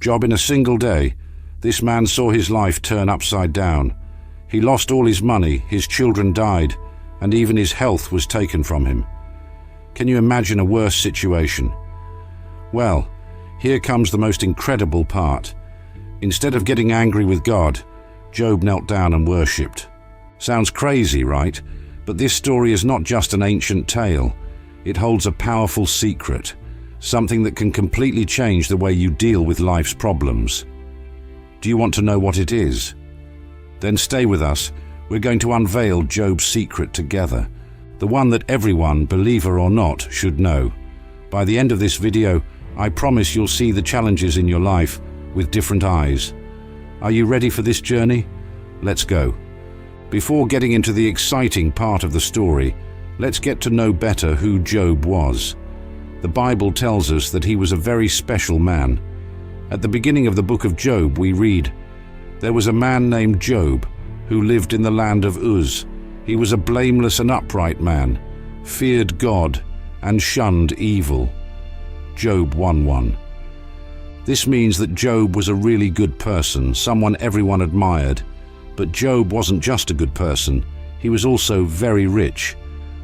Job, in a single day, this man saw his life turn upside down. He lost all his money, his children died, and even his health was taken from him. Can you imagine a worse situation? Well, here comes the most incredible part. Instead of getting angry with God, Job knelt down and worshipped. Sounds crazy, right? But this story is not just an ancient tale. It holds a powerful secret, something that can completely change the way you deal with life's problems. Do you want to know what it is? Then stay with us. We're going to unveil Job's secret together, the one that everyone, believer or not, should know. By the end of this video, I promise you'll see the challenges in your life with different eyes. Are you ready for this journey? Let's go. Before getting into the exciting part of the story, let's get to know better who Job was. The Bible tells us that he was a very special man. At the beginning of the book of Job, we read, "There was a man named Job who lived in the land of Uz. He was a blameless and upright man, feared God, and shunned evil." Job 1:1. This means that Job was a really good person, someone everyone admired. But Job wasn't just a good person, he was also very rich.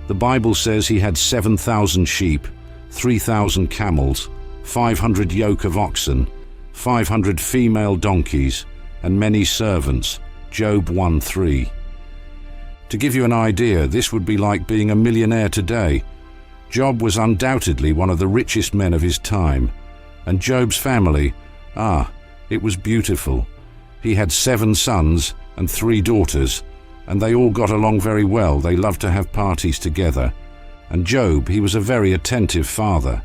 The Bible says he had 7,000 sheep, 3,000 camels, 500 yoke of oxen, 500 female donkeys, and many servants. Job 1:3. To give you an idea, this would be like being a millionaire today. Job was undoubtedly one of the richest men of his time. And Job's family, it was beautiful. He had 7 sons and 3 daughters, and they all got along very well. They loved to have parties together. And Job, he was a very attentive father.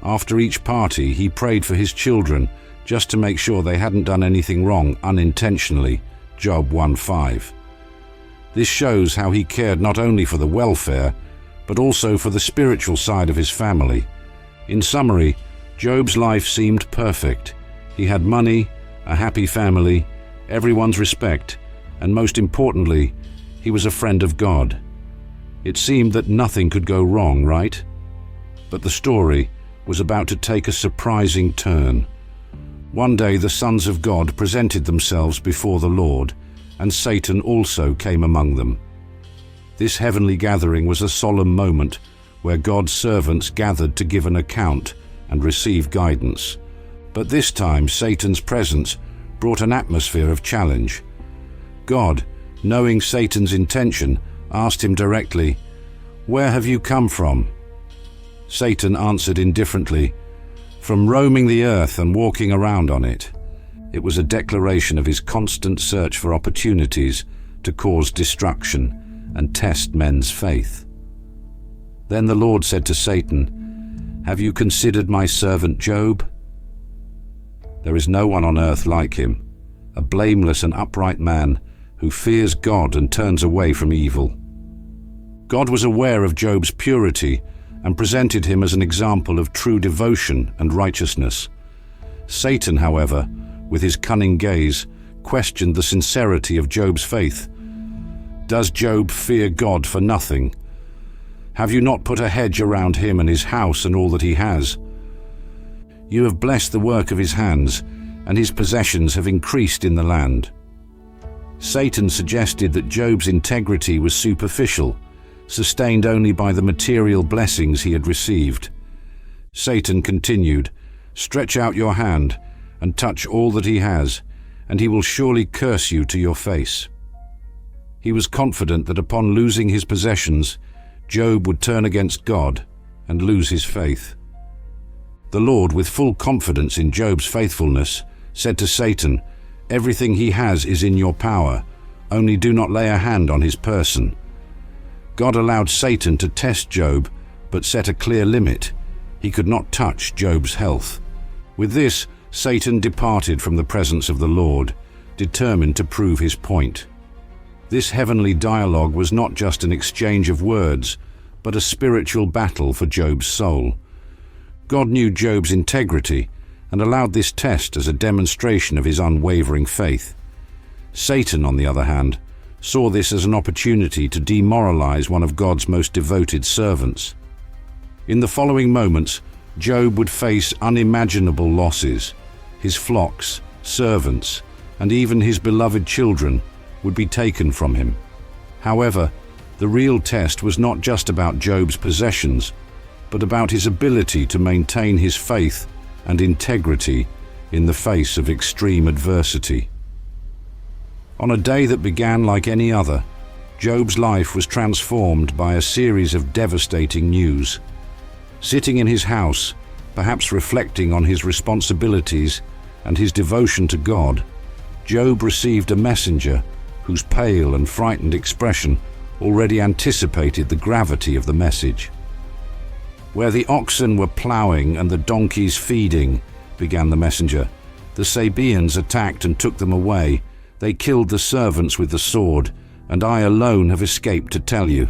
After each party, he prayed for his children just to make sure they hadn't done anything wrong unintentionally. Job 1:5. This shows how he cared not only for the welfare, but also for the spiritual side of his family. In summary, Job's life seemed perfect. He had money, a happy family, everyone's respect, and most importantly, he was a friend of God. It seemed that nothing could go wrong, right? But the story was about to take a surprising turn. One day the sons of God presented themselves before the Lord, and Satan also came among them. This heavenly gathering was a solemn moment where God's servants gathered to give an account and receive guidance. But this time Satan's presence brought an atmosphere of challenge. God, knowing Satan's intention, asked him directly, "Where have you come from?" Satan answered indifferently, "From roaming the earth and walking around on it." It was a declaration of his constant search for opportunities to cause destruction and test men's faith. Then the Lord said to Satan, "Have you considered my servant Job? There is no one on earth like him, a blameless and upright man who fears God and turns away from evil." God was aware of Job's purity and presented him as an example of true devotion and righteousness. Satan, however, with his cunning gaze, questioned the sincerity of Job's faith. Does Job fear God for nothing? Have you not put a hedge around him and his house and all that he has? You have blessed the work of his hands, and his possessions have increased in the land. Satan suggested that Job's integrity was superficial, sustained only by the material blessings he had received. Satan continued, "Stretch out your hand and touch all that he has, and he will surely curse you to your face." He was confident that upon losing his possessions, Job would turn against God and lose his faith. The Lord, with full confidence in Job's faithfulness, said to Satan, "Everything he has is in your power, only do not lay a hand on his person." God allowed Satan to test Job, but set a clear limit. He could not touch Job's health. With this, Satan departed from the presence of the Lord, determined to prove his point. This heavenly dialogue was not just an exchange of words, but a spiritual battle for Job's soul. God knew Job's integrity and allowed this test as a demonstration of his unwavering faith. Satan, on the other hand, saw this as an opportunity to demoralize one of God's most devoted servants. In the following moments, Job would face unimaginable losses. his flocks, servants, and even his beloved children would be taken from him. However, the real test was not just about Job's possessions, but about his ability to maintain his faith and integrity in the face of extreme adversity. On a day that began like any other, Job's life was transformed by a series of devastating news. Sitting in his house, perhaps reflecting on his responsibilities and his devotion to God, Job received a messenger whose pale and frightened expression already anticipated the gravity of the message. "Where the oxen were ploughing and the donkeys feeding," began the messenger, "the Sabaeans attacked and took them away. They killed the servants with the sword, and I alone have escaped to tell you."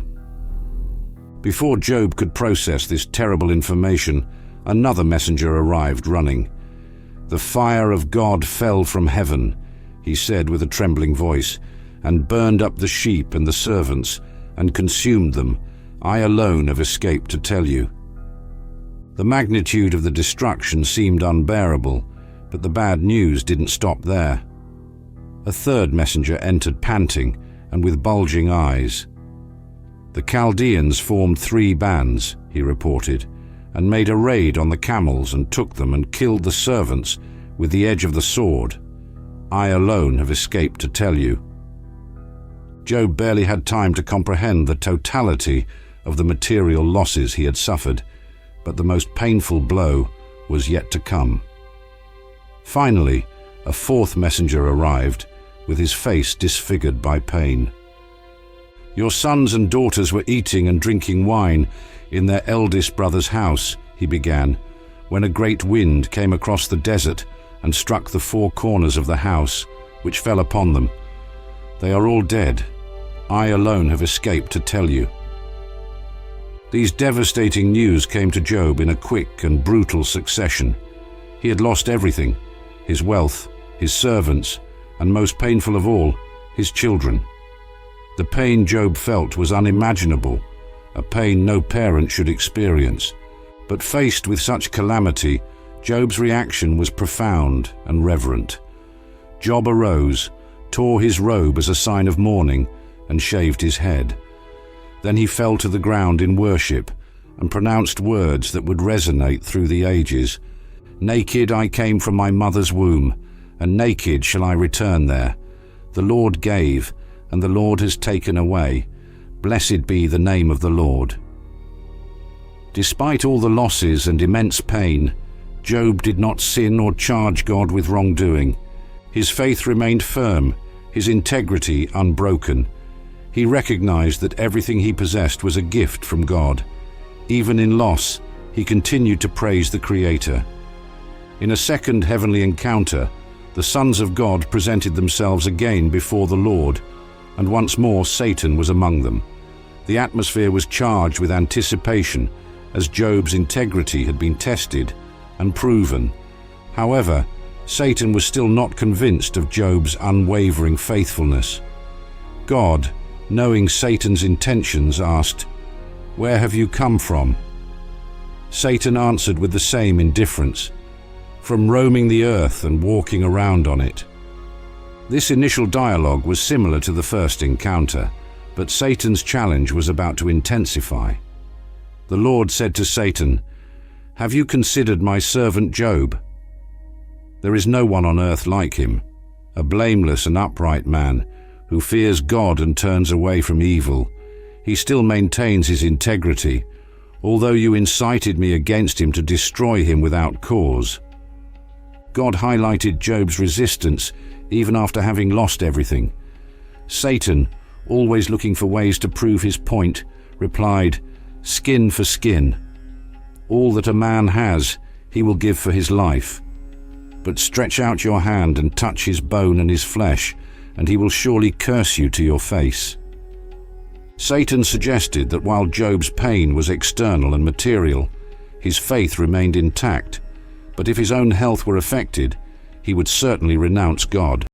Before Job could process this terrible information, another messenger arrived running. "The fire of God fell from heaven," he said with a trembling voice, "and burned up the sheep and the servants, and consumed them. I alone have escaped to tell you." The magnitude of the destruction seemed unbearable, but the bad news didn't stop there. A third messenger entered panting and with bulging eyes. "The Chaldeans formed 3 bands," he reported, "and made a raid on the camels and took them and killed the servants with the edge of the sword. I alone have escaped to tell you." Job barely had time to comprehend the totality of the material losses he had suffered, but the most painful blow was yet to come. Finally, a 4th messenger arrived, with his face disfigured by pain. "Your sons and daughters were eating and drinking wine in their eldest brother's house," he began, "when a great wind came across the desert and struck the 4 corners of the house, which fell upon them. They are all dead. I alone have escaped to tell you." These devastating news came to Job in a quick and brutal succession. He had lost everything: his wealth, his servants, and most painful of all, his children. The pain Job felt was unimaginable, a pain no parent should experience. But faced with such calamity, Job's reaction was profound and reverent. Job arose, tore his robe as a sign of mourning, and shaved his head. Then he fell to the ground in worship and pronounced words that would resonate through the ages. "Naked I came from my mother's womb, and naked shall I return there. The Lord gave, and the Lord has taken away. Blessed be the name of the Lord." Despite all the losses and immense pain, Job did not sin or charge God with wrongdoing. His faith remained firm, his integrity unbroken. He recognized that everything he possessed was a gift from God. Even in loss, he continued to praise the Creator. In a second heavenly encounter, the sons of God presented themselves again before the Lord, and once more Satan was among them. The atmosphere was charged with anticipation, as Job's integrity had been tested and proven. However, Satan was still not convinced of Job's unwavering faithfulness. God, knowing Satan's intentions, asked, "Where have you come from?" Satan answered with the same indifference, "From roaming the earth and walking around on it." This initial dialogue was similar to the first encounter, but Satan's challenge was about to intensify. The Lord said to Satan, "Have you considered my servant Job? There is no one on earth like him, a blameless and upright man, who fears God and turns away from evil. He still maintains his integrity, although you incited me against him to destroy him without cause." God highlighted Job's resistance even after having lost everything. Satan, always looking for ways to prove his point, replied, "Skin for skin. All that a man has, he will give for his life. But stretch out your hand and touch his bone and his flesh, and he will surely curse you to your face." Satan suggested that while Job's pain was external and material, his faith remained intact, but if his own health were affected, he would certainly renounce God.